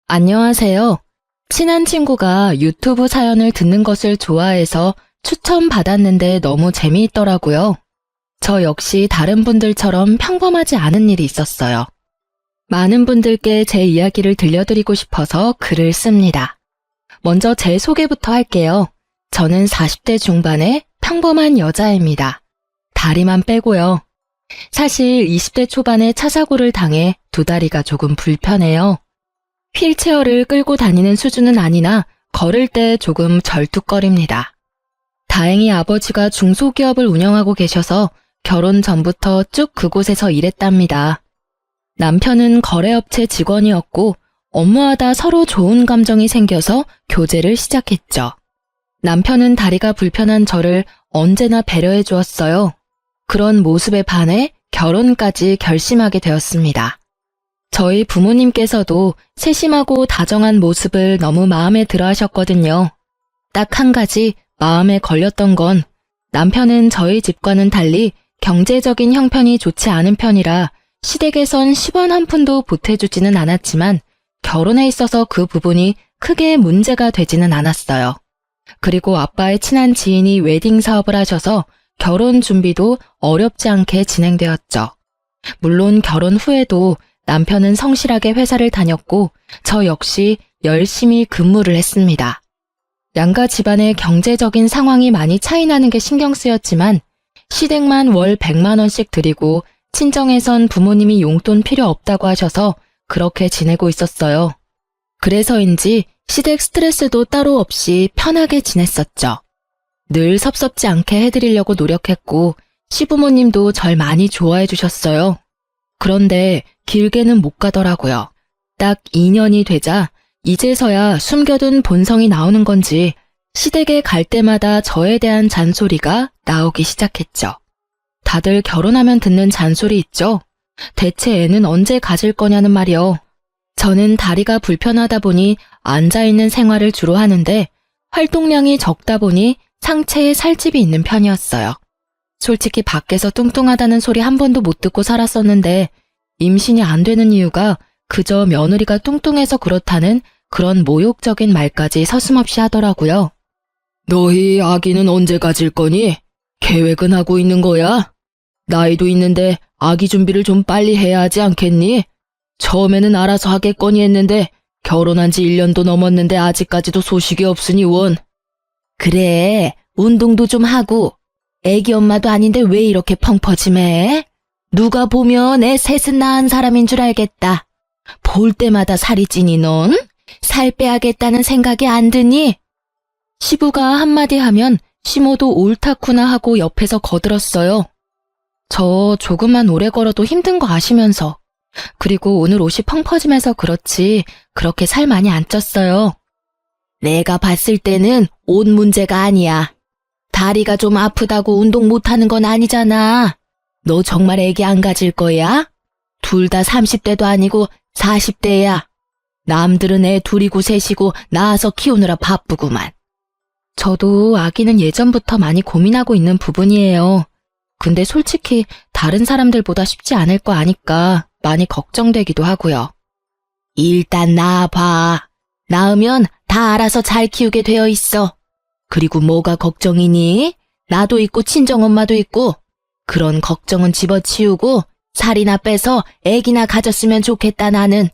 안녕하세요. 친한 친구가 유튜브 사연을 듣는 것을 좋아해서 추천받았는데 너무 재미있더라고요. 저 역시 다른 분들처럼 평범하지 않은 일이 있었어요. 많은 분들께 제 이야기를 들려드리고 싶어서 글을 씁니다. 먼저 제 소개부터 할게요. 저는 40대 중반의 평범한 여자입니다. 다리만 빼고요. 사실 20대 초반에 차 사고를 당해 두 다리가 조금 불편해요. 휠체어를 끌고 다니는 수준은 아니나 걸을 때 조금 절뚝거립니다. 다행히 아버지가 중소기업을 운영하고 계셔서 결혼 전부터 쭉 그곳에서 일했답니다. 남편은 거래업체 직원이었고 업무하다 서로 좋은 감정이 생겨서 교제를 시작했죠. 남편은 다리가 불편한 저를 언제나 배려해 주었어요. 그런 모습에 반해 결혼까지 결심하게 되었습니다. 저희 부모님께서도 세심하고 다정한 모습을 너무 마음에 들어 하셨거든요. 딱 한 가지 마음에 걸렸던 건 남편은 저희 집과는 달리 경제적인 형편이 좋지 않은 편이라 시댁에선 10원 한 푼도 보태주지는 않았지만 결혼에 있어서 그 부분이 크게 문제가 되지는 않았어요. 그리고 아빠의 친한 지인이 웨딩 사업을 하셔서 결혼 준비도 어렵지 않게 진행되었죠. 물론 결혼 후에도 남편은 성실하게 회사를 다녔고 저 역시 열심히 근무를 했습니다. 양가 집안의 경제적인 상황이 많이 차이 나는 게 신경 쓰였지만 시댁만 월 100만 원씩 드리고 친정에선 부모님이 용돈 필요 없다고 하셔서 그렇게 지내고 있었어요. 그래서인지 시댁 스트레스도 따로 없이 편하게 지냈었죠. 늘 섭섭지 않게 해드리려고 노력했고 시부모님도 절 많이 좋아해 주셨어요. 그런데 길게는 못 가더라고요. 딱 2년이 되자 이제서야 숨겨둔 본성이 나오는 건지 시댁에 갈 때마다 저에 대한 잔소리가 나오기 시작했죠. 다들 결혼하면 듣는 잔소리 있죠? 대체 애는 언제 가질 거냐는 말이요. 저는 다리가 불편하다 보니 앉아있는 생활을 주로 하는데 활동량이 적다 보니 상체에 살집이 있는 편이었어요. 솔직히 밖에서 뚱뚱하다는 소리 한 번도 못 듣고 살았었는데 임신이 안 되는 이유가 그저 며느리가 뚱뚱해서 그렇다는 그런 모욕적인 말까지 서슴없이 하더라고요. 너희 아기는 언제 가질 거니? 계획은 하고 있는 거야? 나이도 있는데 아기 준비를 좀 빨리 해야 하지 않겠니? 처음에는 알아서 하겠거니 했는데 결혼한 지 1년도 넘었는데 아직까지도 소식이 없으니 원. 그래, 운동도 좀 하고. 애기 엄마도 아닌데 왜 이렇게 펑퍼짐해? 누가 보면 애 셋은 낳은 사람인 줄 알겠다. 볼 때마다 살이 찌니 넌? 살 빼야겠다는 생각이 안 드니? 시부가 한마디 하면 시모도 옳다구나 하고 옆에서 거들었어요. 저 조금만 오래 걸어도 힘든 거 아시면서. 그리고 오늘 옷이 펑퍼짐해서 그렇지 그렇게 살 많이 안 쪘어요. 내가 봤을 때는 옷 문제가 아니야. 다리가 좀 아프다고 운동 못하는 건 아니잖아. 너 정말 애기 안 가질 거야? 둘 다 30대도 아니고 40대야. 남들은 애 둘이고 셋이고 낳아서 키우느라 바쁘구만. 저도 아기는 예전부터 많이 고민하고 있는 부분이에요. 근데 솔직히 다른 사람들보다 쉽지 않을 거 아니까 많이 걱정되기도 하고요. 일단 낳아봐. 낳으면 다 알아서 잘 키우게 되어 있어. 그리고 뭐가 걱정이니? 나도 있고 친정엄마도 있고. 그런 걱정은 집어치우고 살이나 빼서 애기나 가졌으면 좋겠다 나는.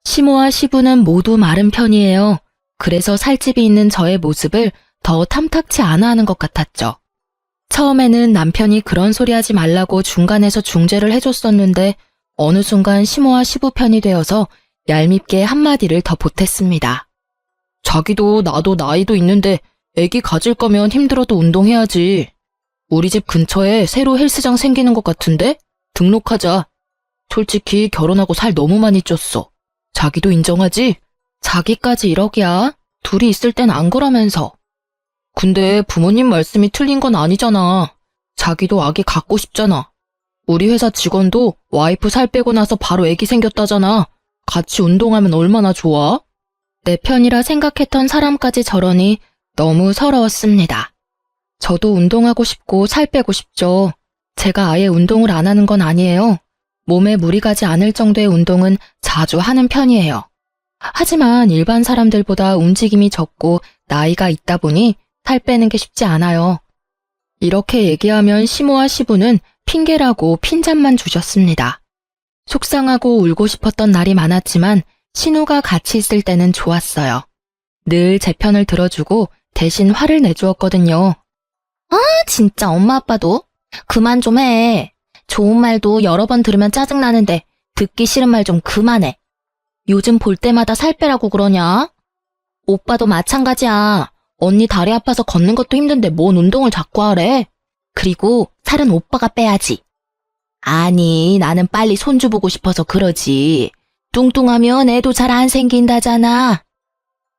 시모와 시부는 모두 마른 편이에요. 그래서 살집이 있는 저의 모습을 더 탐탁치 않아 하는 것 같았죠. 처음에는 남편이 그런 소리 하지 말라고 중간에서 중재를 해줬었는데 어느 순간 시모와 시부 편이 되어서 얄밉게 한마디를 더 보탰습니다. 자기도 나도 나이도 있는데 애기 가질 거면 힘들어도 운동해야지. 우리 집 근처에 새로 헬스장 생기는 것 같은데? 등록하자. 솔직히 결혼하고 살 너무 많이 쪘어. 자기도 인정하지? 자기까지 이러기야. 둘이 있을 땐 안 그러면서. 근데 부모님 말씀이 틀린 건 아니잖아. 자기도 아기 갖고 싶잖아. 우리 회사 직원도 와이프 살 빼고 나서 바로 애기 생겼다잖아. 같이 운동하면 얼마나 좋아? 내 편이라 생각했던 사람까지 저러니 너무 서러웠습니다. 저도 운동하고 싶고 살 빼고 싶죠. 제가 아예 운동을 안 하는 건 아니에요. 몸에 무리 가지 않을 정도의 운동은 자주 하는 편이에요. 하지만 일반 사람들보다 움직임이 적고 나이가 있다 보니 살 빼는 게 쉽지 않아요. 이렇게 얘기하면 시모와 시부는 핑계라고 핀잔만 주셨습니다. 속상하고 울고 싶었던 날이 많았지만 신우가 같이 있을 때는 좋았어요. 늘 제 편을 들어주고 대신 화를 내주었거든요. 진짜 엄마 아빠도 그만 좀 해. 좋은 말도 여러 번 들으면 짜증나는데 듣기 싫은 말 좀 그만해. 요즘 볼 때마다 살 빼라고 그러냐? 오빠도 마찬가지야. 언니 다리 아파서 걷는 것도 힘든데 뭔 운동을 자꾸 하래? 그리고 살은 오빠가 빼야지. 아니, 나는 빨리 손주 보고 싶어서 그러지. 뚱뚱하면 애도 잘 안 생긴다잖아.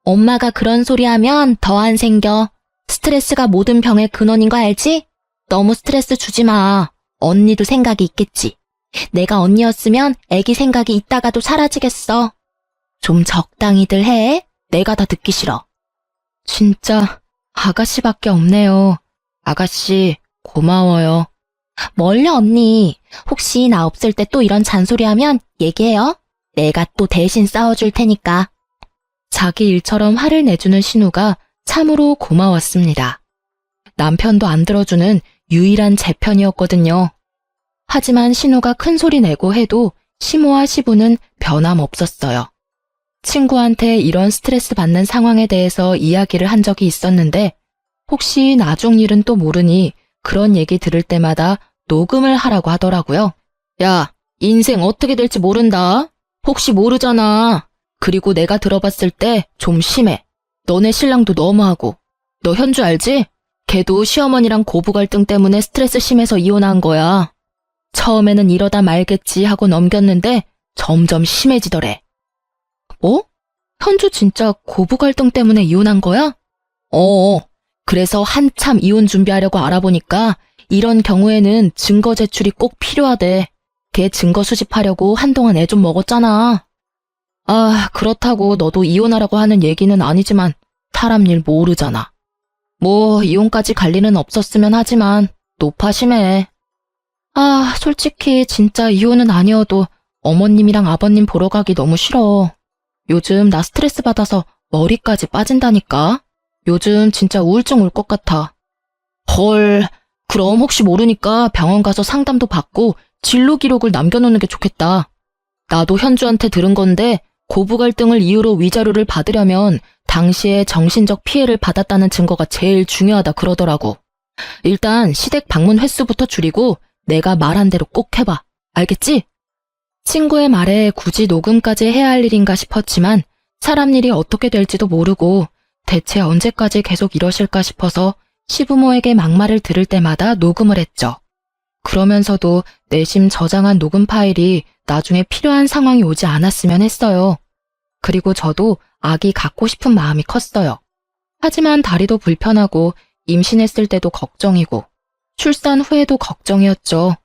엄마가 그런 소리 하면 더 안 생겨. 스트레스가 모든 병의 근원인 거 알지? 너무 스트레스 주지 마. 언니도 생각이 있겠지. 내가 언니였으면 애기 생각이 있다가도 사라지겠어. 좀 적당히들 해. 내가 다 듣기 싫어. 진짜 아가씨밖에 없네요. 아가씨 고마워요. 멀려 언니. 혹시 나 없을 때 또 이런 잔소리하면 얘기해요. 내가 또 대신 싸워줄 테니까. 자기 일처럼 화를 내주는 신우가 참으로 고마웠습니다. 남편도 안 들어주는 유일한 제 편이었거든요. 하지만 신우가 큰 소리 내고 해도 시모와 시부는 변함없었어요. 친구한테 이런 스트레스 받는 상황에 대해서 이야기를 한 적이 있었는데 혹시 나중 일은 또 모르니 그런 얘기 들을 때마다 녹음을 하라고 하더라고요. 야, 인생 어떻게 될지 모른다. 혹시 모르잖아. 그리고 내가 들어봤을 때 좀 심해. 너네 신랑도 너무하고. 너 현주 알지? 걔도 시어머니랑 고부 갈등 때문에 스트레스 심해서 이혼한 거야. 처음에는 이러다 말겠지 하고 넘겼는데 점점 심해지더래. 뭐? 현주 진짜 고부 갈등 때문에 이혼한 거야? 그래서 한참 이혼 준비하려고 알아보니까 이런 경우에는 증거 제출이 꼭 필요하대. 걔 증거 수집하려고 한동안 애 좀 먹었잖아. 그렇다고 너도 이혼하라고 하는 얘기는 아니지만 사람 일 모르잖아. 뭐 이혼까지 갈 일은 없었으면 하지만 노파심해. 솔직히 진짜 이혼은 아니어도 어머님이랑 아버님 보러 가기 너무 싫어. 요즘 나 스트레스 받아서 머리까지 빠진다니까. 요즘 진짜 우울증 올 것 같아. 헐, 그럼 혹시 모르니까 병원 가서 상담도 받고 진료 기록을 남겨놓는 게 좋겠다. 나도 현주한테 들은 건데 고부 갈등을 이유로 위자료를 받으려면 당시에 정신적 피해를 받았다는 증거가 제일 중요하다 그러더라고. 일단 시댁 방문 횟수부터 줄이고 내가 말한 대로 꼭 해봐. 알겠지? 친구의 말에 굳이 녹음까지 해야 할 일인가 싶었지만 사람 일이 어떻게 될지도 모르고 대체 언제까지 계속 이러실까 싶어서 시부모에게 막말을 들을 때마다 녹음을 했죠. 그러면서도 내심 저장한 녹음 파일이 나중에 필요한 상황이 오지 않았으면 했어요. 그리고 저도 아기 갖고 싶은 마음이 컸어요. 하지만 다리도 불편하고 임신했을 때도 걱정이고 출산 후에도 걱정이었죠.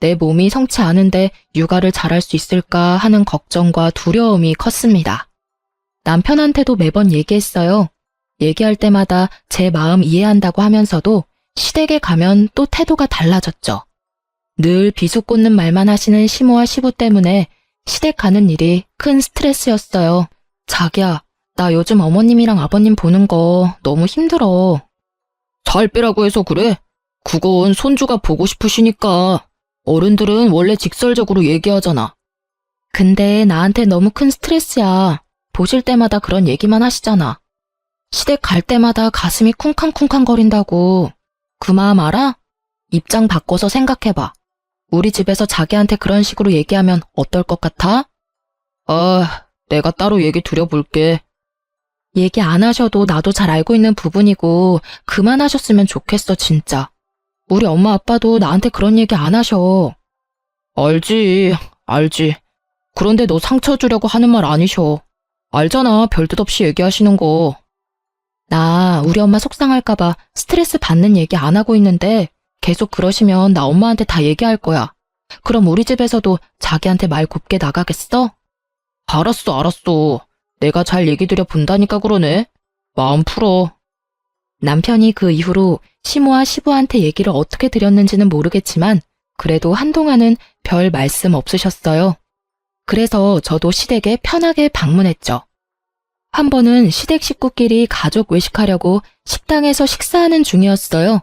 내 몸이 성치 않은데 육아를 잘할 수 있을까 하는 걱정과 두려움이 컸습니다. 남편한테도 매번 얘기했어요. 얘기할 때마다 제 마음 이해한다고 하면서도 시댁에 가면 또 태도가 달라졌죠. 늘 비수꽂는 말만 하시는 시모와 시부 때문에 시댁 가는 일이 큰 스트레스였어요. 자기야, 나 요즘 어머님이랑 아버님 보는 거 너무 힘들어. 살 빼라고 해서 그래? 그건 손주가 보고 싶으시니까. 어른들은 원래 직설적으로 얘기하잖아. 근데 나한테 너무 큰 스트레스야. 보실 때마다 그런 얘기만 하시잖아. 시댁 갈 때마다 가슴이 쿵쾅쿵쾅거린다고. 그 마음 알아? 입장 바꿔서 생각해봐. 우리 집에서 자기한테 그런 식으로 얘기하면 어떨 것 같아? 내가 따로 얘기 드려볼게. 얘기 안 하셔도 나도 잘 알고 있는 부분이고 그만하셨으면 좋겠어 진짜. 우리 엄마 아빠도 나한테 그런 얘기 안 하셔. 알지. 그런데 너 상처 주려고 하는 말 아니셔. 알잖아, 별뜻 없이 얘기하시는 거. 나 우리 엄마 속상할까봐 스트레스 받는 얘기 안 하고 있는데 계속 그러시면 나 엄마한테 다 얘기할 거야. 그럼 우리 집에서도 자기한테 말 곱게 나가겠어? 알았어. 내가 잘 얘기 드려 본다니까 그러네. 마음 풀어. 남편이 그 이후로 시모와 시부한테 얘기를 어떻게 드렸는지는 모르겠지만 그래도 한동안은 별 말씀 없으셨어요. 그래서 저도 시댁에 편하게 방문했죠. 한 번은 시댁 식구끼리 가족 외식하려고 식당에서 식사하는 중이었어요.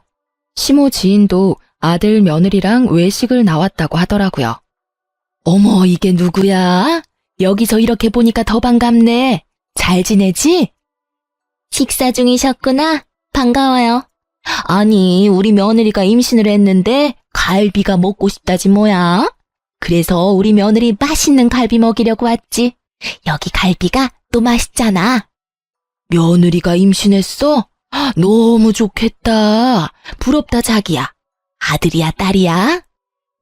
시모 지인도 아들 며느리랑 외식을 나왔다고 하더라고요. 어머, 이게 누구야? 여기서 이렇게 보니까 더 반갑네. 잘 지내지? 식사 중이셨구나. 반가워요. 아니, 우리 며느리가 임신을 했는데 갈비가 먹고 싶다지 뭐야. 그래서 우리 며느리 맛있는 갈비 먹이려고 왔지. 여기 갈비가 또 맛있잖아. 며느리가 임신했어? 너무 좋겠다. 부럽다, 자기야. 아들이야, 딸이야?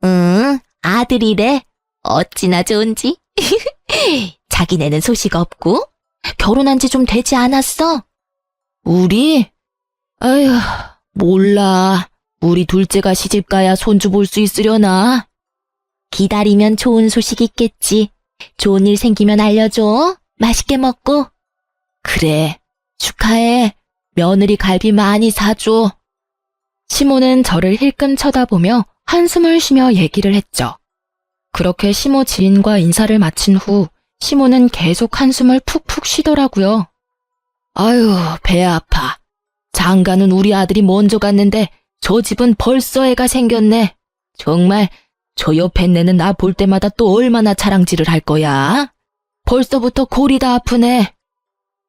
응, 아들이래. 어찌나 좋은지. 자기네는 소식 없고? 결혼한 지 좀 되지 않았어? 우리? 아휴, 몰라. 우리 둘째가 시집가야 손주 볼 수 있으려나? 기다리면 좋은 소식 있겠지. 좋은 일 생기면 알려줘. 맛있게 먹고. 그래, 축하해. 며느리 갈비 많이 사줘. 시모는 저를 힐끔 쳐다보며 한숨을 쉬며 얘기를 했죠. 그렇게 시모 지인과 인사를 마친 후 시모는 계속 한숨을 푹푹 쉬더라고요. 아유, 배 아파. 장가는 우리 아들이 먼저 갔는데 저 집은 벌써 애가 생겼네. 정말 저 옆에 내는 나 볼 때마다 또 얼마나 자랑질을 할 거야. 벌써부터 골이 다 아프네.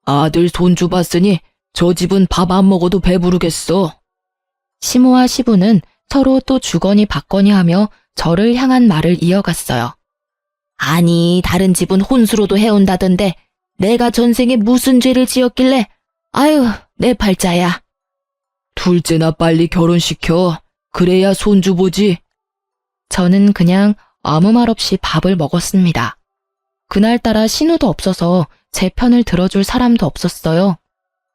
아들 손주 봤으니 저 집은 밥 안 먹어도 배부르겠어. 시모와 시부는 서로 또 주거니 받거니 하며 저를 향한 말을 이어갔어요. 아니, 다른 집은 혼수로도 해온다던데 내가 전생에 무슨 죄를 지었길래. 아유, 내 팔자야. 둘째나 빨리 결혼시켜. 그래야 손주 보지. 저는 그냥 아무 말 없이 밥을 먹었습니다. 그날따라 신우도 없어서 제 편을 들어줄 사람도 없었어요.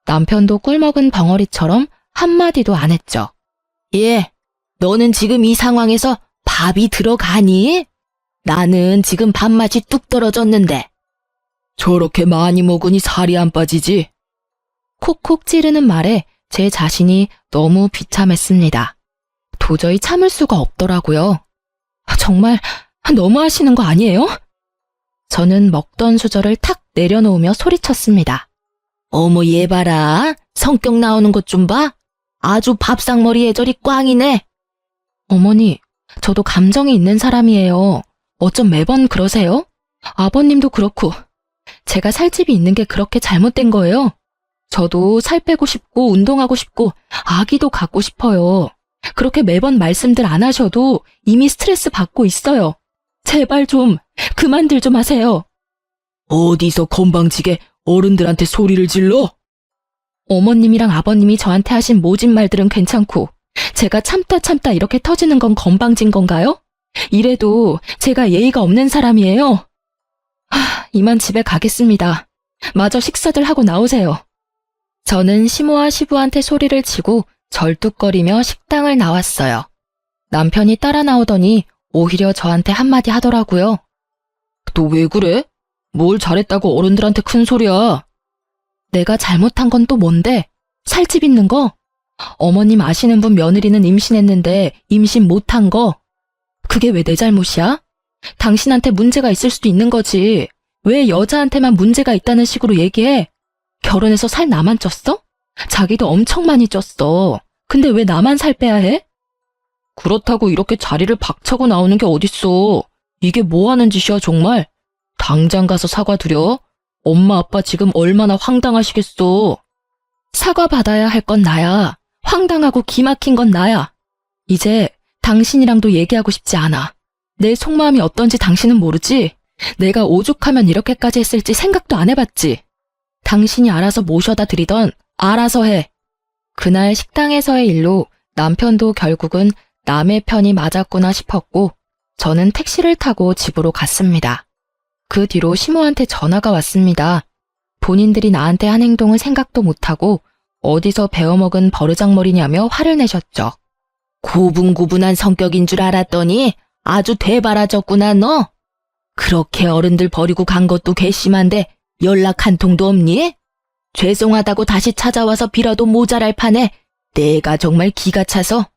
남편도 꿀먹은 벙어리처럼 한마디도 안 했죠. 예, 너는 지금 이 상황에서 밥이 들어가니? 나는 지금 밥맛이 뚝 떨어졌는데. 저렇게 많이 먹으니 살이 안 빠지지? 콕콕 찌르는 말에 제 자신이 너무 비참했습니다. 도저히 참을 수가 없더라고요. 정말 너무하시는 거 아니에요? 저는 먹던 수저를 탁 내려놓으며 소리쳤습니다. 어머, 얘 봐라. 성격 나오는 것 좀 봐. 아주 밥상머리 애절이 꽝이네. 어머니, 저도 감정이 있는 사람이에요. 어쩜 매번 그러세요? 아버님도 그렇고. 제가 살집이 있는 게 그렇게 잘못된 거예요. 저도 살 빼고 싶고 운동하고 싶고 아기도 갖고 싶어요. 그렇게 매번 말씀들 안 하셔도 이미 스트레스 받고 있어요. 제발 좀 그만들 좀 하세요. 어디서 건방지게 어른들한테 소리를 질러? 어머님이랑 아버님이 저한테 하신 모진 말들은 괜찮고 제가 참다 이렇게 터지는 건 건방진 건가요? 이래도 제가 예의가 없는 사람이에요. 이만 집에 가겠습니다. 마저 식사들 하고 나오세요. 저는 시모와 시부한테 소리를 치고 절뚝거리며 식당을 나왔어요. 남편이 따라 나오더니 오히려 저한테 한마디 하더라고요. 너 왜 그래? 뭘 잘했다고 어른들한테 큰 소리야. 내가 잘못한 건 또 뭔데? 살집 있는 거? 어머님 아시는 분 며느리는 임신했는데 임신 못한 거? 그게 왜 내 잘못이야? 당신한테 문제가 있을 수도 있는 거지. 왜 여자한테만 문제가 있다는 식으로 얘기해? 결혼해서 살 나만 쪘어? 자기도 엄청 많이 쪘어. 근데 왜 나만 살 빼야 해? 그렇다고 이렇게 자리를 박차고 나오는 게 어딨어. 이게 뭐 하는 짓이야 정말. 당장 가서 사과드려. 엄마 아빠 지금 얼마나 황당하시겠어. 사과 받아야 할 건 나야. 황당하고 기막힌 건 나야. 이제 당신이랑도 얘기하고 싶지 않아. 내 속마음이 어떤지 당신은 모르지? 내가 오죽하면 이렇게까지 했을지 생각도 안 해봤지. 당신이 알아서 모셔다 드리던 알아서 해. 그날 식당에서의 일로 남편도 결국은 남의 편이 맞았구나 싶었고 저는 택시를 타고 집으로 갔습니다. 그 뒤로 시모한테 전화가 왔습니다. 본인들이 나한테 한 행동을 생각도 못하고 어디서 배워먹은 버르장머리냐며 화를 내셨죠. 고분고분한 성격인 줄 알았더니 아주 되바라졌구나 너. 그렇게 어른들 버리고 간 것도 괘씸한데 연락 한 통도 없니? 죄송하다고 다시 찾아와서 빌어도 모자랄 판에 내가 정말 기가 차서.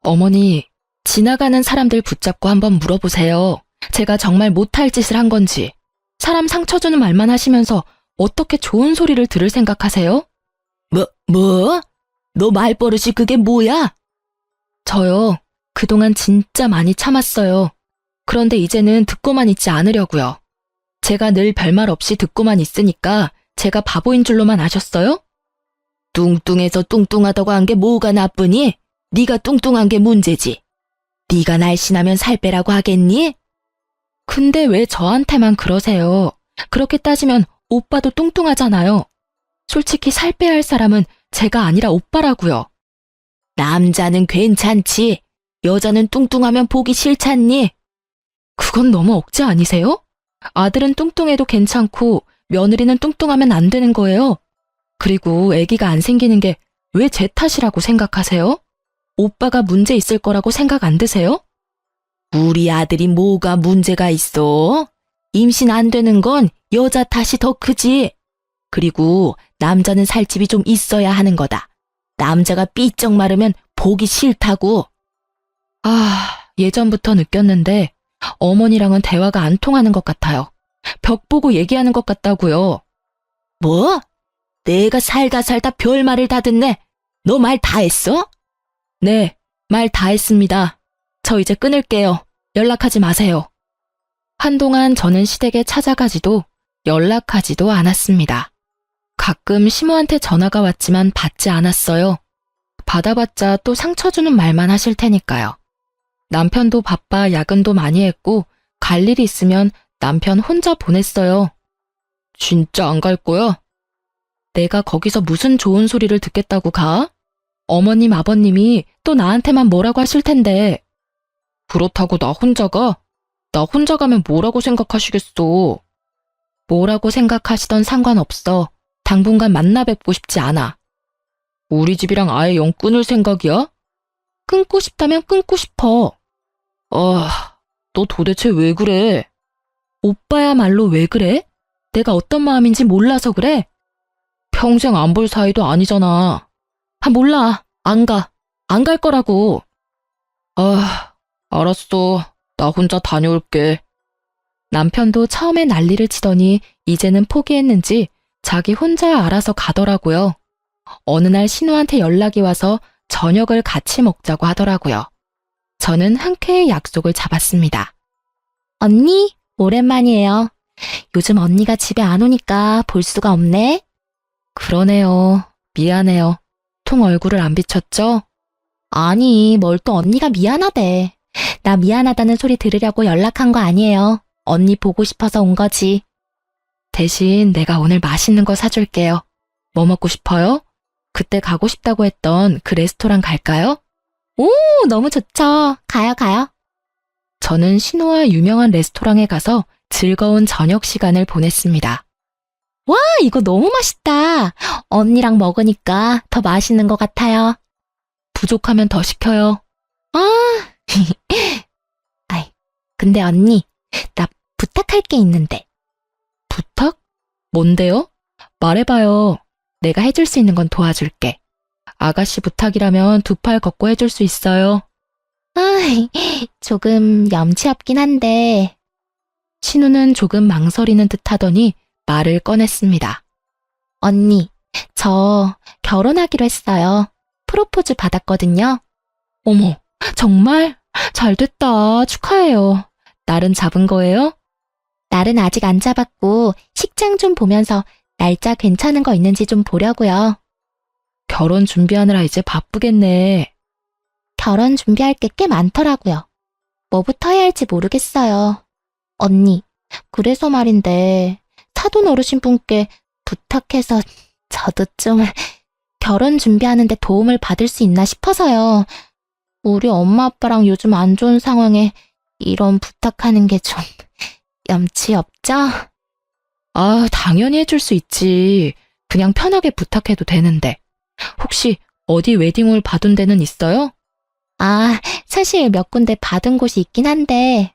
어머니, 지나가는 사람들 붙잡고 한번 물어보세요. 제가 정말 못할 짓을 한 건지. 사람 상처 주는 말만 하시면서 어떻게 좋은 소리를 들을 생각하세요? 뭐? 너 말버릇이 그게 뭐야? 저요, 그동안 진짜 많이 참았어요. 그런데 이제는 듣고만 있지 않으려고요. 제가 늘 별말 없이 듣고만 있으니까 제가 바보인 줄로만 아셨어요? 뚱뚱해서 뚱뚱하다고 한 게 뭐가 나쁘니? 네가 뚱뚱한 게 문제지. 네가 날씬하면 살 빼라고 하겠니? 근데 왜 저한테만 그러세요? 그렇게 따지면 오빠도 뚱뚱하잖아요. 솔직히 살 빼야 할 사람은 제가 아니라 오빠라고요. 남자는 괜찮지. 여자는 뚱뚱하면 보기 싫잖니? 그건 너무 억지 아니세요? 아들은 뚱뚱해도 괜찮고 며느리는 뚱뚱하면 안 되는 거예요. 그리고 아기가 안 생기는 게 왜 제 탓이라고 생각하세요? 오빠가 문제 있을 거라고 생각 안 드세요? 우리 아들이 뭐가 문제가 있어? 임신 안 되는 건 여자 탓이 더 크지. 그리고 남자는 살집이 좀 있어야 하는 거다. 남자가 삐쩍 마르면 보기 싫다고. 예전부터 느꼈는데 어머니랑은 대화가 안 통하는 것 같아요. 벽 보고 얘기하는 것 같다고요. 뭐? 내가 살다 별말을 다 듣네. 너 말 다 했어? 네, 말 다 했습니다. 저 이제 끊을게요. 연락하지 마세요. 한동안 저는 시댁에 찾아가지도 연락하지도 않았습니다. 가끔 시모한테 전화가 왔지만 받지 않았어요. 받아봤자 또 상처 주는 말만 하실 테니까요. 남편도 바빠 야근도 많이 했고 갈 일이 있으면 남편 혼자 보냈어요. 진짜 안 갈 거야? 내가 거기서 무슨 좋은 소리를 듣겠다고 가? 어머님, 아버님이 또 나한테만 뭐라고 하실 텐데. 그렇다고 나 혼자 가? 나 혼자 가면 뭐라고 생각하시겠어? 뭐라고 생각하시던 상관없어. 당분간 만나 뵙고 싶지 않아. 우리 집이랑 아예 영 끊을 생각이야? 끊고 싶다면 끊고 싶어. 너 도대체 왜 그래? 오빠야말로 왜 그래? 내가 어떤 마음인지 몰라서 그래? 평생 안 볼 사이도 아니잖아. 몰라. 안 가. 안 갈 거라고. 알았어. 나 혼자 다녀올게. 남편도 처음에 난리를 치더니 이제는 포기했는지 자기 혼자 알아서 가더라고요. 어느 날 신우한테 연락이 와서 저녁을 같이 먹자고 하더라고요. 저는 흔쾌히 약속을 잡았습니다. 언니, 오랜만이에요. 요즘 언니가 집에 안 오니까 볼 수가 없네. 그러네요. 미안해요. 통 얼굴을 안 비쳤죠? 아니, 뭘 또 언니가 미안하대. 나 미안하다는 소리 들으려고 연락한 거 아니에요. 언니 보고 싶어서 온 거지. 대신 내가 오늘 맛있는 거 사줄게요. 뭐 먹고 싶어요? 그때 가고 싶다고 했던 그 레스토랑 갈까요? 오, 너무 좋죠. 가요. 저는 신우와 유명한 레스토랑에 가서 즐거운 저녁 시간을 보냈습니다. 와, 이거 너무 맛있다. 언니랑 먹으니까 더 맛있는 것 같아요. 부족하면 더 시켜요. 근데 언니, 나 부탁할 게 있는데. 부탁? 뭔데요? 말해봐요. 내가 해줄 수 있는 건 도와줄게. 아가씨 부탁이라면 두 팔 걷고 해줄 수 있어요. 조금 염치 없긴 한데. 신우는 조금 망설이는 듯 하더니 말을 꺼냈습니다. 언니, 저 결혼하기로 했어요. 프로포즈 받았거든요. 어머, 정말? 잘됐다. 축하해요. 날은 잡은 거예요? 날은 아직 안 잡았고 식장 좀 보면서 날짜 괜찮은 거 있는지 좀 보려고요. 결혼 준비하느라 이제 바쁘겠네. 결혼 준비할 게 꽤 많더라고요. 뭐부터 해야 할지 모르겠어요. 언니, 그래서 말인데 사돈 어르신분께 부탁해서 저도 좀 결혼 준비하는데 도움을 받을 수 있나 싶어서요. 우리 엄마 아빠랑 요즘 안 좋은 상황에 이런 부탁하는 게 좀 염치 없죠? 당연히 해줄 수 있지. 그냥 편하게 부탁해도 되는데. 혹시 어디 웨딩홀 받은 데는 있어요? 사실 몇 군데 받은 곳이 있긴 한데.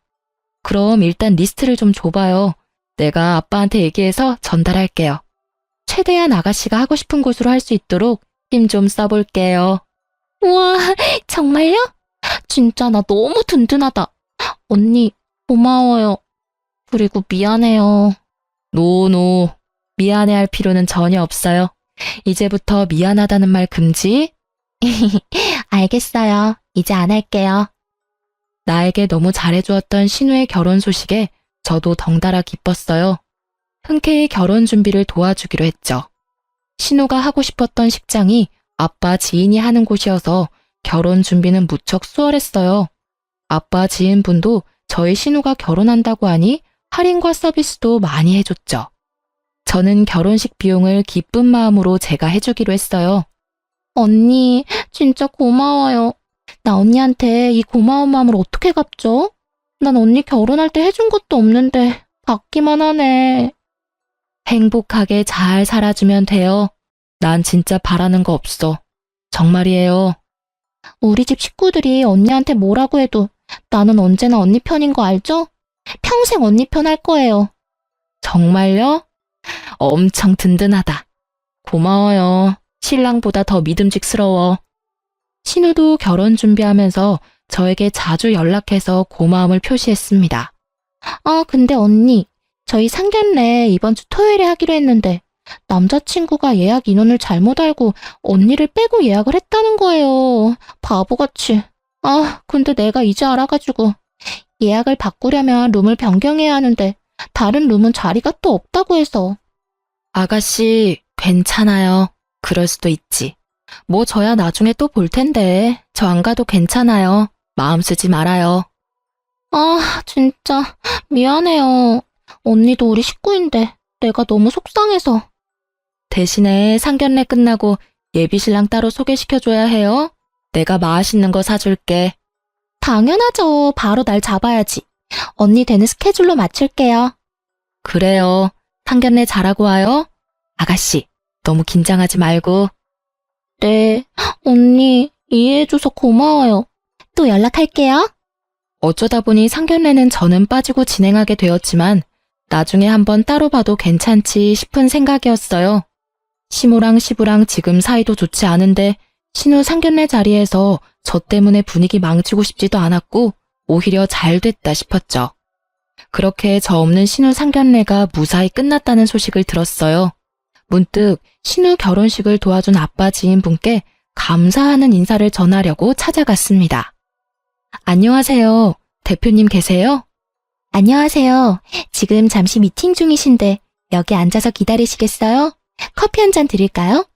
그럼 일단 리스트를 좀 줘봐요. 내가 아빠한테 얘기해서 전달할게요. 최대한 아가씨가 하고 싶은 곳으로 할 수 있도록 힘 좀 써볼게요. 우와, 정말요? 진짜 나 너무 든든하다. 언니, 고마워요. 그리고 미안해요. 노. 미안해할 필요는 전혀 없어요. 이제부터 미안하다는 말 금지. 알겠어요. 이제 안 할게요. 나에게 너무 잘해주었던 신우의 결혼 소식에 저도 덩달아 기뻤어요. 흔쾌히 결혼 준비를 도와주기로 했죠. 신우가 하고 싶었던 식장이 아빠 지인이 하는 곳이어서 결혼 준비는 무척 수월했어요. 아빠 지인분도 저희 신우가 결혼한다고 하니 할인과 서비스도 많이 해줬죠. 저는 결혼식 비용을 기쁜 마음으로 제가 해주기로 했어요. 언니, 진짜 고마워요. 나 언니한테 이 고마운 마음을 어떻게 갚죠? 난 언니 결혼할 때 해준 것도 없는데 받기만 하네. 행복하게 잘 살아주면 돼요. 난 진짜 바라는 거 없어. 정말이에요. 우리 집 식구들이 언니한테 뭐라고 해도 나는 언제나 언니 편인 거 알죠? 평생 언니 편 할 거예요. 정말요? 엄청 든든하다. 고마워요. 신랑보다 더 믿음직스러워. 신우도 결혼 준비하면서 저에게 자주 연락해서 고마움을 표시했습니다. 아, 근데 언니, 저희 상견례 이번 주 토요일에 하기로 했는데 남자친구가 예약 인원을 잘못 알고 언니를 빼고 예약을 했다는 거예요. 바보같이. 아, 근데 내가 이제 알아가지고 예약을 바꾸려면 룸을 변경해야 하는데 다른 룸은 자리가 또 없다고 해서. 아가씨, 괜찮아요. 그럴 수도 있지. 뭐 저야 나중에 또 볼 텐데 저 안 가도 괜찮아요. 마음 쓰지 말아요. 아, 진짜 미안해요. 언니도 우리 식구인데 내가 너무 속상해서. 대신에 상견례 끝나고 예비신랑 따로 소개시켜줘야 해요. 내가 맛있는 거 사줄게. 당연하죠. 바로 날 잡아야지. 언니 되는 스케줄로 맞출게요. 그래요. 상견례 잘하고 와요. 아가씨, 너무 긴장하지 말고. 네, 언니 이해해줘서 고마워요. 또 연락할게요. 어쩌다 보니 상견례는 저는 빠지고 진행하게 되었지만 나중에 한번 따로 봐도 괜찮지 싶은 생각이었어요. 시모랑 시부랑 지금 사이도 좋지 않은데 신우 상견례 자리에서 저 때문에 분위기 망치고 싶지도 않았고 오히려 잘 됐다 싶었죠. 그렇게 저 없는 신우 상견례가 무사히 끝났다는 소식을 들었어요. 문득 신우 결혼식을 도와준 아빠 지인분께 감사하는 인사를 전하려고 찾아갔습니다. 안녕하세요. 대표님 계세요? 안녕하세요. 지금 잠시 미팅 중이신데 여기 앉아서 기다리시겠어요? 커피 한 잔 드릴까요?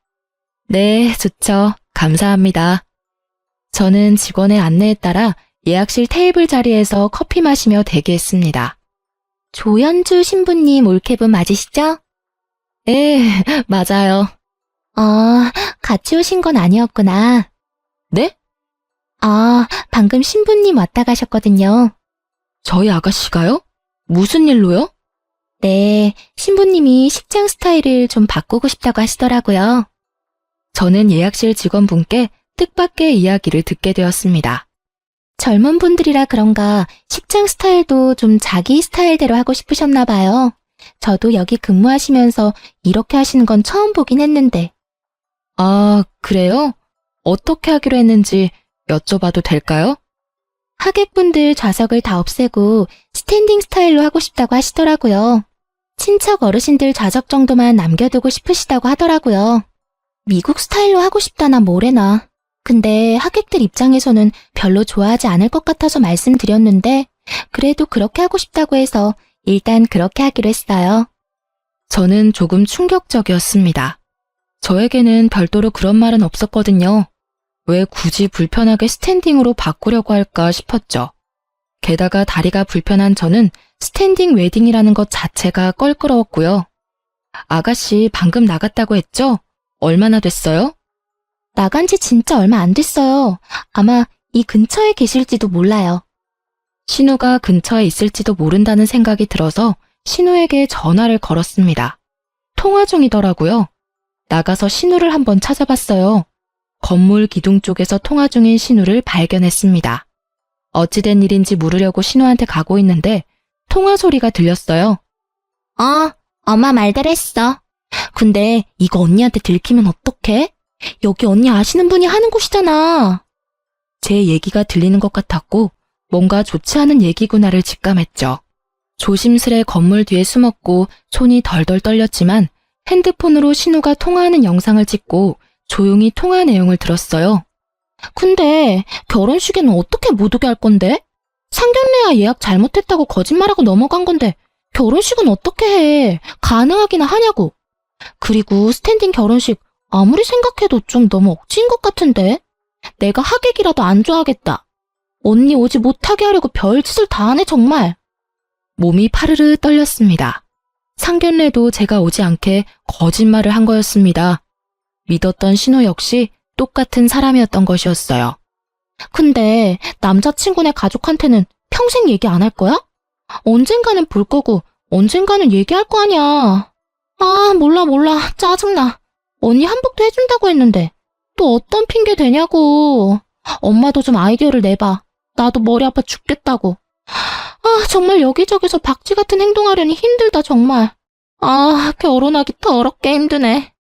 네, 좋죠. 감사합니다. 저는 직원의 안내에 따라 예약실 테이블 자리에서 커피 마시며 대기했습니다. 조연주 신부님 올케분 맞으시죠? 네, 맞아요. 아, 같이 오신 건 아니었구나. 네? 아, 방금 신부님 왔다 가셨거든요. 저희 아가씨가요? 무슨 일로요? 네, 신부님이 식장 스타일을 좀 바꾸고 싶다고 하시더라고요. 저는 예약실 직원분께 뜻밖의 이야기를 듣게 되었습니다. 젊은 분들이라 그런가 식장 스타일도 좀 자기 스타일대로 하고 싶으셨나 봐요. 저도 여기 근무하시면서 이렇게 하시는 건 처음 보긴 했는데. 아, 그래요? 어떻게 하기로 했는지 여쭤봐도 될까요? 하객분들 좌석을 다 없애고 스탠딩 스타일로 하고 싶다고 하시더라고요. 친척 어르신들 좌석 정도만 남겨두고 싶으시다고 하더라고요. 미국 스타일로 하고 싶다나 뭐래나. 근데 하객들 입장에서는 별로 좋아하지 않을 것 같아서 말씀드렸는데 그래도 그렇게 하고 싶다고 해서 일단 그렇게 하기로 했어요. 저는 조금 충격적이었습니다. 저에게는 별도로 그런 말은 없었거든요. 왜 굳이 불편하게 스탠딩으로 바꾸려고 할까 싶었죠. 게다가 다리가 불편한 저는 스탠딩 웨딩이라는 것 자체가 껄끄러웠고요. 아가씨 방금 나갔다고 했죠? 얼마나 됐어요? 나간 지 진짜 얼마 안 됐어요. 아마 이 근처에 계실지도 몰라요. 신우가 근처에 있을지도 모른다는 생각이 들어서 신우에게 전화를 걸었습니다. 통화 중이더라고요. 나가서 신우를 한번 찾아봤어요. 건물 기둥 쪽에서 통화 중인 신우를 발견했습니다. 어찌된 일인지 물으려고 신우한테 가고 있는데 통화 소리가 들렸어요. 엄마 말대로 했어. 근데 이거 언니한테 들키면 어떡해? 여기 언니 아시는 분이 하는 곳이잖아. 제 얘기가 들리는 것 같았고 뭔가 좋지 않은 얘기구나를 직감했죠. 조심스레 건물 뒤에 숨었고 손이 덜덜 떨렸지만 핸드폰으로 신우가 통화하는 영상을 찍고 조용히 통화 내용을 들었어요. 근데 결혼식에는 어떻게 못 오게 할 건데? 상견례야 예약 잘못했다고 거짓말하고 넘어간 건데 결혼식은 어떻게 해? 가능하기나 하냐고. 그리고 스탠딩 결혼식 아무리 생각해도 좀 너무 억지인 것 같은데? 내가 하객이라도 안 좋아하겠다. 언니 오지 못하게 하려고 별짓을 다 하네 정말. 몸이 파르르 떨렸습니다. 상견례도 제가 오지 않게 거짓말을 한 거였습니다. 믿었던 신우 역시 똑같은 사람이었던 것이었어요. 근데 남자친구네 가족한테는 평생 얘기 안 할 거야? 언젠가는 볼 거고 언젠가는 얘기할 거 아니야. 아 몰라 짜증나. 언니 한복도 해준다고 했는데 또 어떤 핑계 대냐고. 엄마도 좀 아이디어를 내봐. 나도 머리 아파 죽겠다고. 아 정말 여기저기서 박쥐 같은 행동하려니 힘들다 정말. 아 결혼하기 더럽게 힘드네.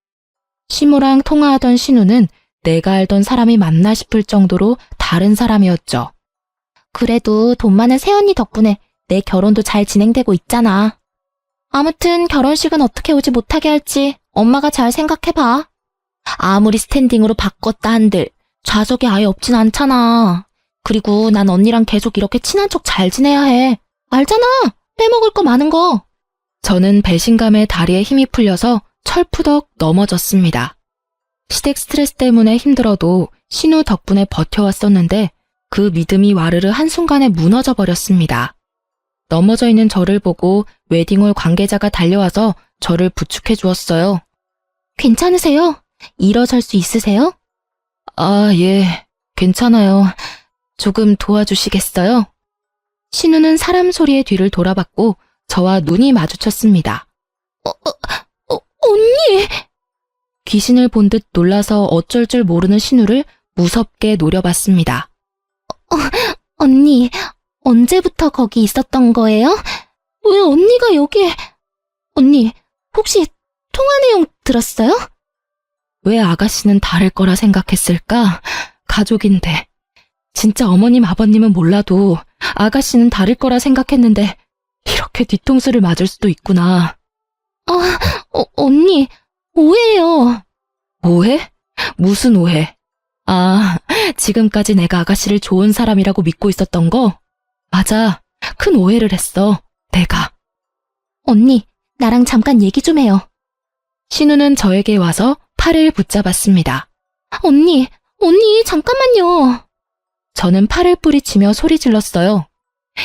시무랑 통화하던 신우는 내가 알던 사람이 맞나 싶을 정도로 다른 사람이었죠. 그래도 돈 많은 새언니 덕분에 내 결혼도 잘 진행되고 있잖아. 아무튼 결혼식은 어떻게 오지 못하게 할지 엄마가 잘 생각해봐. 아무리 스탠딩으로 바꿨다 한들 좌석이 아예 없진 않잖아. 그리고 난 언니랑 계속 이렇게 친한 척 잘 지내야 해. 알잖아. 빼먹을 거 많은 거. 저는 배신감에 다리에 힘이 풀려서 철푸덕 넘어졌습니다. 시댁 스트레스 때문에 힘들어도 신우 덕분에 버텨왔었는데 그 믿음이 와르르 한순간에 무너져 버렸습니다. 넘어져 있는 저를 보고 웨딩홀 관계자가 달려와서 저를 부축해 주었어요. 괜찮으세요? 일어설 수 있으세요? 아, 예, 괜찮아요. 조금 도와주시겠어요? 신우는 사람 소리의 뒤를 돌아봤고 저와 눈이 마주쳤습니다. 언니! 귀신을 본 듯 놀라서 어쩔 줄 모르는 신우를 무섭게 노려봤습니다. 언니, 언제부터 거기 있었던 거예요? 왜 언니가 여기에... 언니, 혹시 통화 내용 들었어요? 왜 아가씨는 다를 거라 생각했을까? 가족인데. 진짜 어머님, 아버님은 몰라도 아가씨는 다를 거라 생각했는데 이렇게 뒤통수를 맞을 수도 있구나. 언니, 오해예요. 오해? 무슨 오해? 아, 지금까지 내가 아가씨를 좋은 사람이라고 믿고 있었던 거? 맞아, 큰 오해를 했어, 내가. 언니, 나랑 잠깐 얘기 좀 해요. 신우는 저에게 와서 팔을 붙잡았습니다. 언니, 잠깐만요. 저는 팔을 뿌리치며 소리 질렀어요.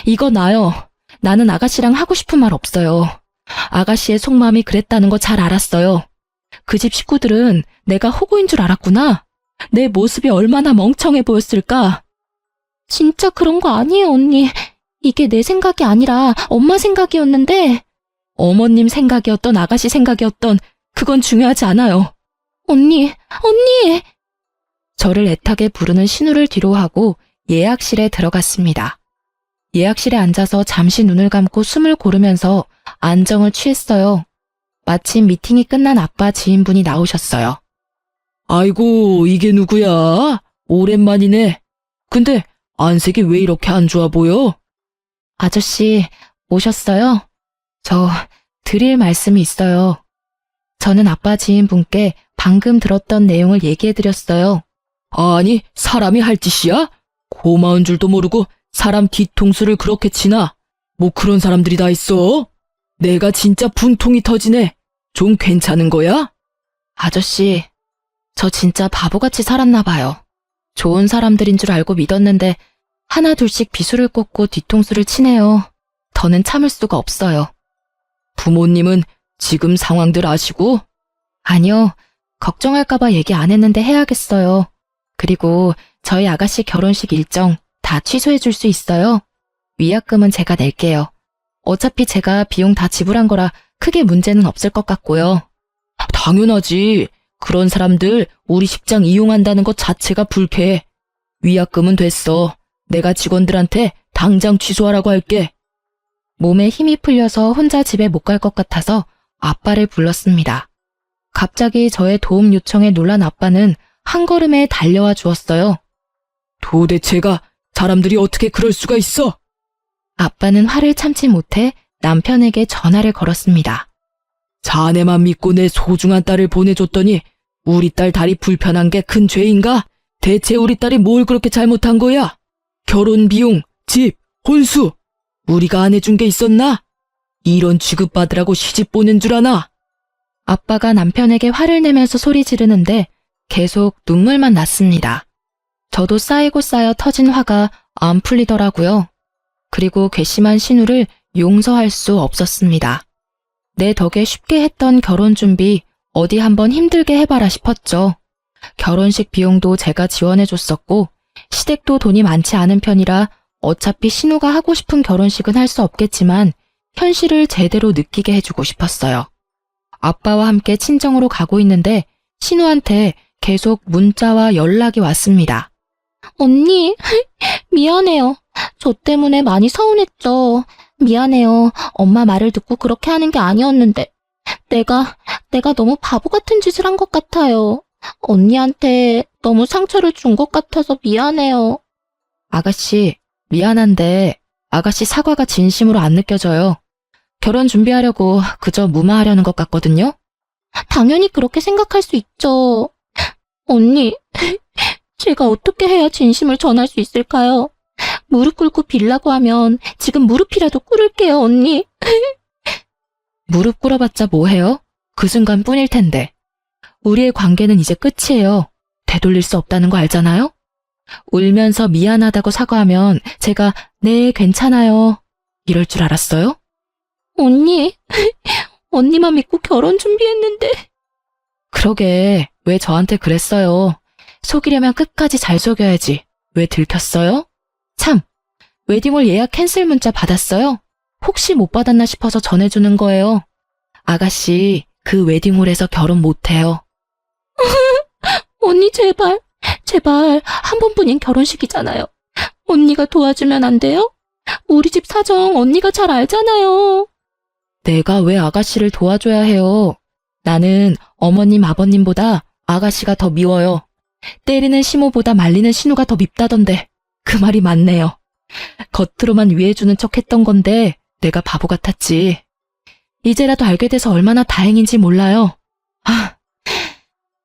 이거 나요. 나는 아가씨랑 하고 싶은 말 없어요. 아가씨의 속마음이 그랬다는 거 잘 알았어요. 그 집 식구들은 내가 호구인 줄 알았구나. 내 모습이 얼마나 멍청해 보였을까. 진짜 그런 거 아니에요, 언니. 이게 내 생각이 아니라 엄마 생각이었는데. 어머님 생각이었던 아가씨 생각이었던 그건 중요하지 않아요. 언니. 저를 애타게 부르는 신우를 뒤로 하고 예약실에 들어갔습니다. 예약실에 앉아서 잠시 눈을 감고 숨을 고르면서 안정을 취했어요. 마침 미팅이 끝난 아빠 지인분이 나오셨어요. 아이고, 이게 누구야? 오랜만이네. 근데 안색이 왜 이렇게 안 좋아 보여? 아저씨, 오셨어요? 저 드릴 말씀이 있어요. 저는 아빠 지인분께 방금 들었던 내용을 얘기해드렸어요. 아니, 사람이 할 짓이야? 고마운 줄도 모르고 사람 뒤통수를 그렇게 치나? 뭐 그런 사람들이 다 있어? 내가 진짜 분통이 터지네. 좀 괜찮은 거야? 아저씨, 저 진짜 바보같이 살았나 봐요. 좋은 사람들인 줄 알고 믿었는데 하나 둘씩 비수를 꽂고 뒤통수를 치네요. 더는 참을 수가 없어요. 부모님은 지금 상황들 아시고? 아니요, 걱정할까봐 얘기 안 했는데 해야겠어요. 그리고 저희 아가씨 결혼식 일정 다 취소해 줄 수 있어요. 위약금은 제가 낼게요. 어차피 제가 비용 다 지불한 거라 크게 문제는 없을 것 같고요. 당연하지. 그런 사람들 우리 식장 이용한다는 것 자체가 불쾌해. 위약금은 됐어. 내가 직원들한테 당장 취소하라고 할게. 몸에 힘이 풀려서 혼자 집에 못 갈 것 같아서 아빠를 불렀습니다. 갑자기 저의 도움 요청에 놀란 아빠는 한 걸음에 달려와 주었어요. 도대체가 사람들이 어떻게 그럴 수가 있어? 아빠는 화를 참지 못해 남편에게 전화를 걸었습니다. 자네만 믿고 내 소중한 딸을 보내줬더니 우리 딸 다리 불편한 게 큰 죄인가? 대체 우리 딸이 뭘 그렇게 잘못한 거야? 결혼 비용, 집, 혼수, 우리가 안 해준 게 있었나? 이런 취급받으라고 시집 보낸 줄 아나? 아빠가 남편에게 화를 내면서 소리 지르는데 계속 눈물만 났습니다. 저도 쌓이고 쌓여 터진 화가 안 풀리더라고요. 그리고 괘씸한 신우를 용서할 수 없었습니다. 내 덕에 쉽게 했던 결혼 준비 어디 한번 힘들게 해봐라 싶었죠. 결혼식 비용도 제가 지원해줬었고 시댁도 돈이 많지 않은 편이라 어차피 신우가 하고 싶은 결혼식은 할 수 없겠지만 현실을 제대로 느끼게 해주고 싶었어요. 아빠와 함께 친정으로 가고 있는데 신우한테 계속 문자와 연락이 왔습니다. 언니, 미안해요. 저 때문에 많이 서운했죠. 미안해요. 엄마 말을 듣고 그렇게 하는 게 아니었는데. 내가 너무 바보 같은 짓을 한 것 같아요. 언니한테 너무 상처를 준 것 같아서 미안해요. 아가씨, 미안한데 아가씨 사과가 진심으로 안 느껴져요. 결혼 준비하려고 그저 무마하려는 것 같거든요. 당연히 그렇게 생각할 수 있죠. 언니, 제가 어떻게 해야 진심을 전할 수 있을까요? 무릎 꿇고 빌라고 하면 지금 무릎이라도 꿇을게요, 언니. 무릎 꿇어봤자 뭐해요? 그 순간뿐일 텐데. 우리의 관계는 이제 끝이에요. 되돌릴 수 없다는 거 알잖아요? 울면서 미안하다고 사과하면 제가 네, 괜찮아요. 이럴 줄 알았어요? 언니, 언니만 믿고 결혼 준비했는데. 그러게, 왜 저한테 그랬어요? 속이려면 끝까지 잘 속여야지. 왜 들켰어요? 참, 웨딩홀 예약 캔슬 문자 받았어요? 혹시 못 받았나 싶어서 전해주는 거예요. 아가씨, 그 웨딩홀에서 결혼 못해요. 언니 제발 한 번뿐인 결혼식이잖아요. 언니가 도와주면 안 돼요? 우리 집 사정 언니가 잘 알잖아요. 내가 왜 아가씨를 도와줘야 해요? 나는 어머님 아버님보다 아가씨가 더 미워요. 때리는 시모보다 말리는 신우가 더 밉다던데 그 말이 맞네요. 겉으로만 위해주는 척 했던 건데 내가 바보 같았지. 이제라도 알게 돼서 얼마나 다행인지 몰라요.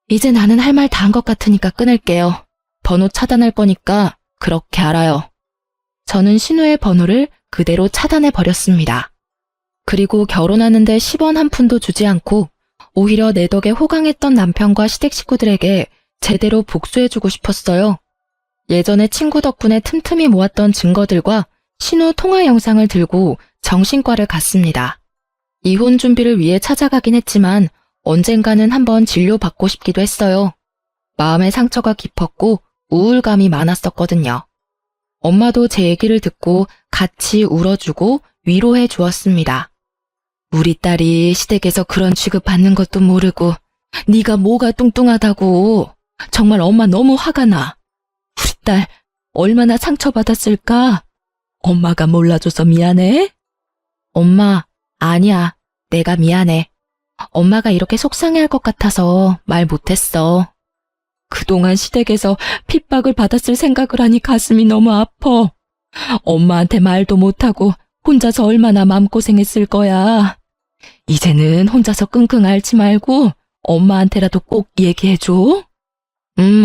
이제 나는 할 말 다 한 것 같으니까 끊을게요. 번호 차단할 거니까 그렇게 알아요. 저는 신우의 번호를 그대로 차단해 버렸습니다. 그리고 결혼하는데 10원 한 푼도 주지 않고 오히려 내 덕에 호강했던 남편과 시댁 식구들에게 제대로 복수해주고 싶었어요. 예전에 친구 덕분에 틈틈이 모았던 증거들과 신우 통화 영상을 들고 정신과를 갔습니다. 이혼 준비를 위해 찾아가긴 했지만 언젠가는 한번 진료받고 싶기도 했어요. 마음의 상처가 깊었고 우울감이 많았었거든요. 엄마도 제 얘기를 듣고 같이 울어주고 위로해 주었습니다. 우리 딸이 시댁에서 그런 취급받는 것도 모르고 네가 뭐가 뚱뚱하다고. 정말 엄마 너무 화가 나. 우리 딸 얼마나 상처받았을까? 엄마가 몰라줘서 미안해? 엄마, 아니야. 내가 미안해. 엄마가 이렇게 속상해할 것 같아서 말 못했어. 그동안 시댁에서 핍박을 받았을 생각을 하니 가슴이 너무 아파. 엄마한테 말도 못하고 혼자서 얼마나 마음고생했을 거야. 이제는 혼자서 끙끙 앓지 말고 엄마한테라도 꼭 얘기해줘.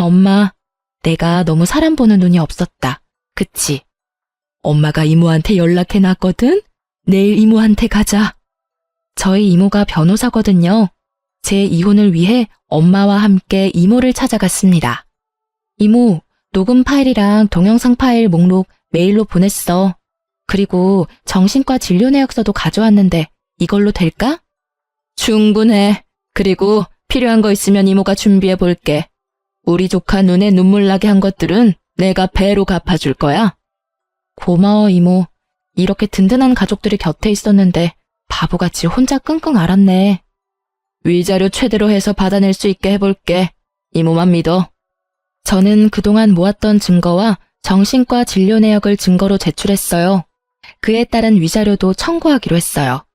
엄마. 내가 너무 사람 보는 눈이 없었다. 그치? 엄마가 이모한테 연락해놨거든? 내일 이모한테 가자. 저희 이모가 변호사거든요. 제 이혼을 위해 엄마와 함께 이모를 찾아갔습니다. 이모, 녹음 파일이랑 동영상 파일 목록 메일로 보냈어. 그리고 정신과 진료 내역서도 가져왔는데 이걸로 될까? 충분해. 그리고 필요한 거 있으면 이모가 준비해 볼게. 우리 조카 눈에 눈물 나게 한 것들은 내가 배로 갚아줄 거야. 고마워, 이모. 이렇게 든든한 가족들이 곁에 있었는데 바보같이 혼자 끙끙 앓았네. 위자료 최대로 해서 받아낼 수 있게 해볼게. 이모만 믿어. 저는 그동안 모았던 증거와 정신과 진료 내역을 증거로 제출했어요. 그에 따른 위자료도 청구하기로 했어요.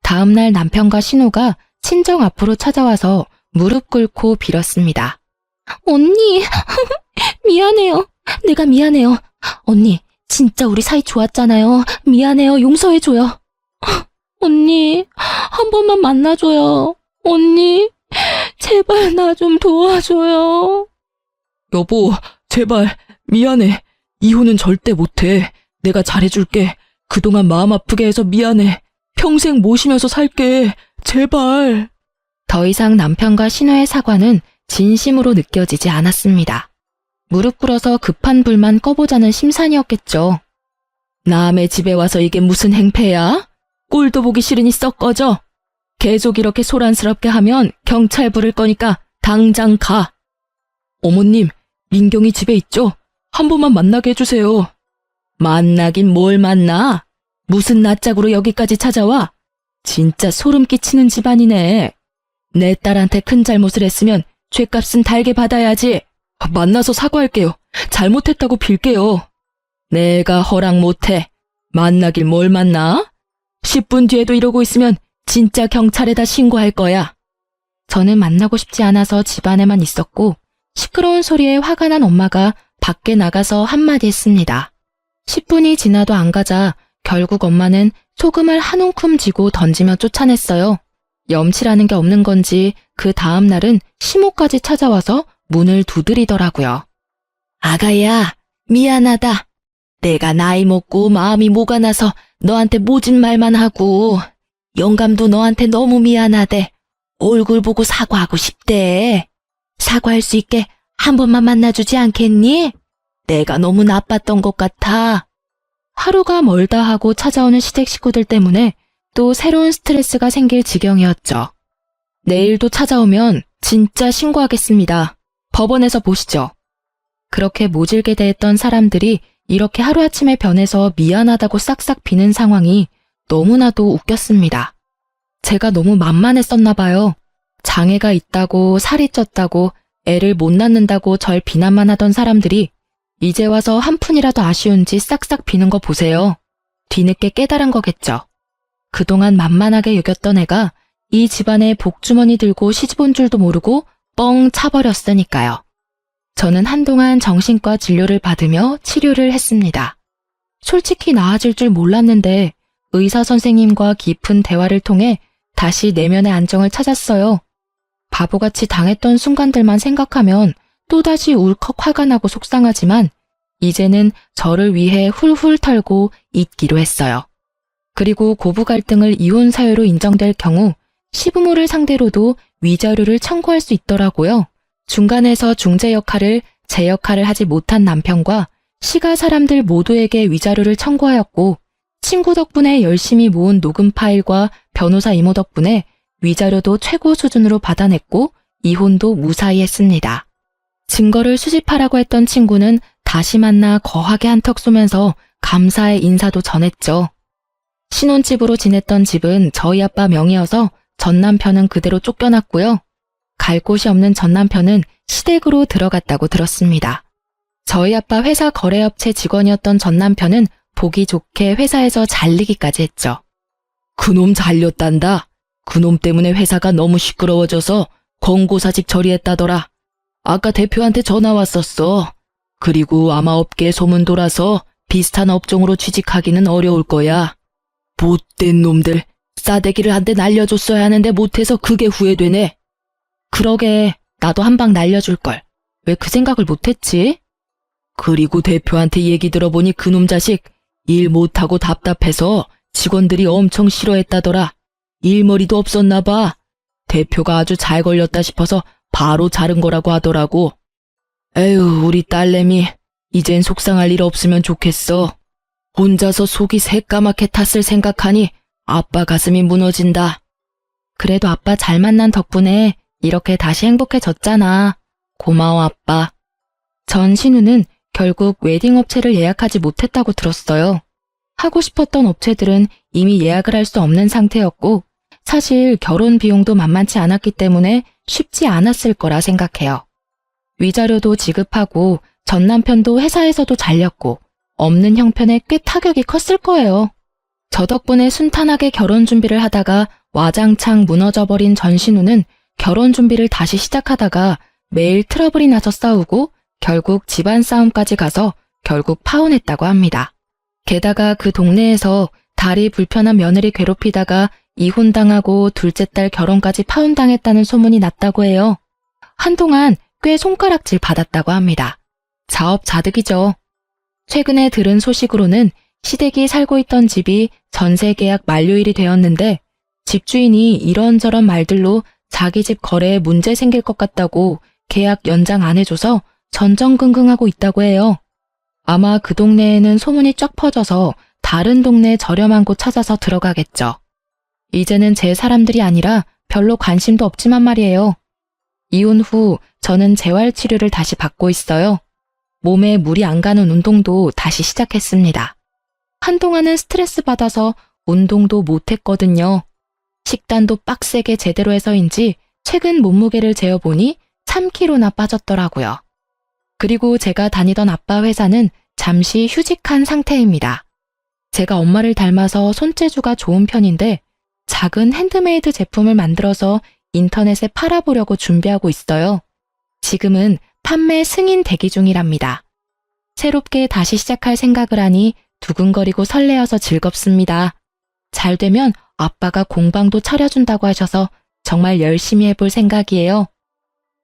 다음날 남편과 신우가 친정 앞으로 찾아와서 무릎 꿇고 빌었습니다. 언니, 미안해요. 내가 미안해요. 언니, 진짜 우리 사이 좋았잖아요. 미안해요. 용서해줘요. 언니, 한 번만 만나줘요. 언니, 제발 나 좀 도와줘요. 여보, 제발, 미안해. 이혼은 절대 못해. 내가 잘해줄게. 그동안 마음 아프게 해서 미안해. 평생 모시면서 살게. 제발. 더 이상 남편과 신우의 사과는 진심으로 느껴지지 않았습니다. 무릎 꿇어서 급한 불만 꺼보자는 심산이었겠죠. 남의 집에 와서 이게 무슨 행패야? 꼴도 보기 싫으니 썩 꺼져. 계속 이렇게 소란스럽게 하면 경찰 부를 거니까 당장 가. 어머님, 민경이 집에 있죠? 한 번만 만나게 해주세요. 만나긴 뭘 만나? 무슨 낯짝으로 여기까지 찾아와? 진짜 소름 끼치는 집안이네. 내 딸한테 큰 잘못을 했으면 죗값은 달게 받아야지. 만나서 사과할게요. 잘못했다고 빌게요. 내가 허락 못해. 만나길 뭘 만나? 10분 뒤에도 이러고 있으면 진짜 경찰에다 신고할 거야. 저는 만나고 싶지 않아서 집 안에만 있었고 시끄러운 소리에 화가 난 엄마가 밖에 나가서 한마디 했습니다. 10분이 지나도 안 가자 결국 엄마는 소금을 한 움큼 쥐고 던지며 쫓아냈어요. 염치라는 게 없는 건지 그 다음 날은 시모까지 찾아와서 문을 두드리더라고요. 아가야, 미안하다. 내가 나이 먹고 마음이 모가 나서 너한테 모진 말만 하고 영감도 너한테 너무 미안하대. 얼굴 보고 사과하고 싶대. 사과할 수 있게 한 번만 만나주지 않겠니? 내가 너무 나빴던 것 같아. 하루가 멀다 하고 찾아오는 시댁 식구들 때문에 또 새로운 스트레스가 생길 지경이었죠. 내일도 찾아오면 진짜 신고하겠습니다. 법원에서 보시죠. 그렇게 모질게 대했던 사람들이 이렇게 하루아침에 변해서 미안하다고 싹싹 비는 상황이 너무나도 웃겼습니다. 제가 너무 만만했었나 봐요. 장애가 있다고 살이 쪘다고 애를 못 낳는다고 절 비난만 하던 사람들이 이제 와서 한 푼이라도 아쉬운지 싹싹 비는 거 보세요. 뒤늦게 깨달은 거겠죠. 그동안 만만하게 여겼던 애가 이 집안에 복주머니 들고 시집 온 줄도 모르고 뻥 차버렸으니까요. 저는 한동안 정신과 진료를 받으며 치료를 했습니다. 솔직히 나아질 줄 몰랐는데 의사 선생님과 깊은 대화를 통해 다시 내면의 안정을 찾았어요. 바보같이 당했던 순간들만 생각하면 또다시 울컥 화가 나고 속상하지만 이제는 저를 위해 훌훌 털고 잊기로 했어요. 그리고 고부 갈등을 이혼 사유로 인정될 경우 시부모를 상대로도 위자료를 청구할 수 있더라고요. 중간에서 중재 역할을 제 역할을 하지 못한 남편과 시가 사람들 모두에게 위자료를 청구하였고 친구 덕분에 열심히 모은 녹음 파일과 변호사 이모 덕분에 위자료도 최고 수준으로 받아냈고 이혼도 무사히 했습니다. 증거를 수집하라고 했던 친구는 다시 만나 거하게 한턱 쏘면서 감사의 인사도 전했죠. 신혼집으로 지냈던 집은 저희 아빠 명의여서 전 남편은 그대로 쫓겨났고요. 갈 곳이 없는 전 남편은 시댁으로 들어갔다고 들었습니다. 저희 아빠 회사 거래업체 직원이었던 전 남편은 보기 좋게 회사에서 잘리기까지 했죠. 그놈 잘렸단다. 그놈 때문에 회사가 너무 시끄러워져서 권고사직 처리했다더라. 아까 대표한테 전화 왔었어. 그리고 아마 업계에 소문 돌아서 비슷한 업종으로 취직하기는 어려울 거야. 못된 놈들, 싸대기를 한 대 날려줬어야 하는데 못해서 그게 후회되네. 그러게, 나도 한 방 날려줄걸. 왜 그 생각을 못했지? 그리고 대표한테 얘기 들어보니 그놈 자식 일 못하고 답답해서 직원들이 엄청 싫어했다더라. 일머리도 없었나 봐. 대표가 아주 잘 걸렸다 싶어서 바로 자른 거라고 하더라고. 에휴, 우리 딸내미 이젠 속상할 일 없으면 좋겠어. 혼자서 속이 새까맣게 탔을 생각하니 아빠 가슴이 무너진다. 그래도 아빠 잘 만난 덕분에 이렇게 다시 행복해졌잖아. 고마워, 아빠. 전 신우는 결국 웨딩 업체를 예약하지 못했다고 들었어요. 하고 싶었던 업체들은 이미 예약을 할 수 없는 상태였고 사실 결혼 비용도 만만치 않았기 때문에 쉽지 않았을 거라 생각해요. 위자료도 지급하고 전 남편도 회사에서도 잘렸고 없는 형편에 꽤 타격이 컸을 거예요. 저 덕분에 순탄하게 결혼 준비를 하다가 와장창 무너져버린 전 신우는 결혼 준비를 다시 시작하다가 매일 트러블이 나서 싸우고 결국 집안 싸움까지 가서 결국 파혼했다고 합니다. 게다가 그 동네에서 다리 불편한 며느리 괴롭히다가 이혼당하고 둘째 딸 결혼까지 파혼당했다는 소문이 났다고 해요. 한동안 꽤 손가락질 받았다고 합니다. 자업자득이죠. 최근에 들은 소식으로는 시댁이 살고 있던 집이 전세 계약 만료일이 되었는데 집주인이 이런저런 말들로 자기 집 거래에 문제 생길 것 같다고 계약 연장 안 해줘서 전전긍긍하고 있다고 해요. 아마 그 동네에는 소문이 쫙 퍼져서 다른 동네 저렴한 곳 찾아서 들어가겠죠. 이제는 제 사람들이 아니라 별로 관심도 없지만 말이에요. 이혼 후 저는 재활치료를 다시 받고 있어요. 몸에 물이 안 가는 운동도 다시 시작했습니다. 한동안은 스트레스 받아서 운동도 못했거든요. 식단도 빡세게 제대로 해서인지 최근 몸무게를 재어보니 3kg나 빠졌더라고요. 그리고 제가 다니던 아빠 회사는 잠시 휴직한 상태입니다. 제가 엄마를 닮아서 손재주가 좋은 편인데 작은 핸드메이드 제품을 만들어서 인터넷에 팔아보려고 준비하고 있어요. 지금은 판매 승인 대기 중이랍니다. 새롭게 다시 시작할 생각을 하니 두근거리고 설레어서 즐겁습니다. 잘 되면 아빠가 공방도 차려준다고 하셔서 정말 열심히 해볼 생각이에요.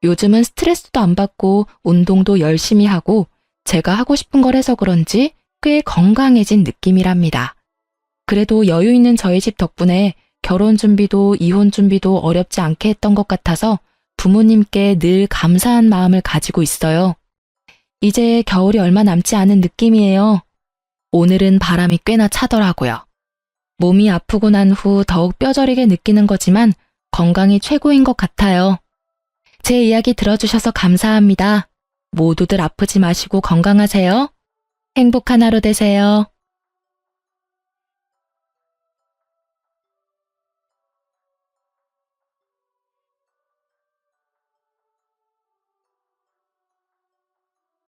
요즘은 스트레스도 안 받고 운동도 열심히 하고 제가 하고 싶은 걸 해서 그런지 꽤 건강해진 느낌이랍니다. 그래도 여유 있는 저희 집 덕분에 결혼 준비도 이혼 준비도 어렵지 않게 했던 것 같아서 부모님께 늘 감사한 마음을 가지고 있어요. 이제 겨울이 얼마 남지 않은 느낌이에요. 오늘은 바람이 꽤나 차더라고요. 몸이 아프고 난 후 더욱 뼈저리게 느끼는 거지만 건강이 최고인 것 같아요. 제 이야기 들어주셔서 감사합니다. 모두들 아프지 마시고 건강하세요. 행복한 하루 되세요.